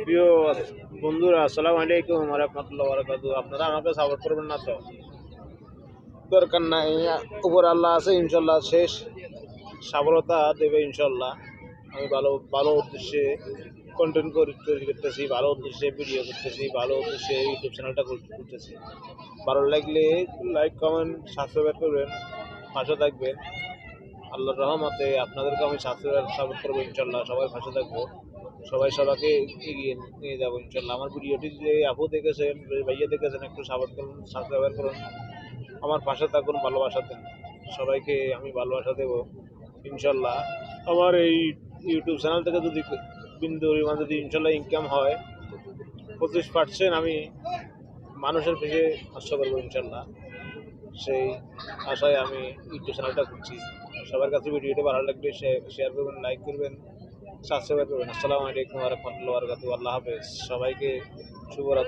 প্রিয় বন্ধুরা, আসসালামু আলাইকুম ওয়া রাহমাতুল্লাহি ওয়া বারাকাতুহু। আপনারা আমাকে সাপোর্ট করবেন না তো? দরকার নাই। উপর আল্লাহ আছে, ইনশাল্লাহ শেষ সফলতা দেবে ইনশাল্লাহ। আমি ভালো ভালো উদ্দেশ্যে কন্টেন্ট তৈরি করতেছি, ভালো উদ্দেশ্যে ভিডিও করতেছি, ভালো উদ্দেশ্যে ইউটিউব চ্যানেলটা করতেছি। ভালো লাগলে লাইক, কমেন্ট, সাবস্ক্রাইব করবেন, পাশে থাকবেন। আল্লাহর রহমতে আপনাদেরকে আমি সাপোর্ট করবো ইনশাল্লাহ। সবাই পাশে থাকবো, সবাই সবাইকে এগিয়ে নিয়ে যাবো ইনশাল্লাহ। আমার ভিডিওটি যে আপু দেখেছেন, ভাইয়া দেখেছেন, একটু সাপোর্ট করুন, সাবস্ক্রাইব করুন, আমার পাশে থাকুন, ভালোবাসা দেন। সবাইকে আমি ভালোবাসা দেবো ইনশাল্লাহ। আমার এই ইউটিউব চ্যানেল থেকে যদি বিন্দু পরিমাণ যদি ইনশাল্লাহ ইনকাম হয়, 25% আমি মানুষের পেশে খরচ করবো ইনশাল্লাহ। সেই আশায় আমি ইউটিউব চ্যানেলটা খুলছি। সবার কাছে ভিডিওটি ভালো লাগলে শেয়ার করবেন, লাইক করবেন, সাবস্ক্রাইব করবেন। আসসালামু আলাইকুম ওয়া রাহমাতুল্লাহি ওয়া বারাকাতুহু। আল্লাহ হাফেজ। সবাইকে শুভরাত্রি।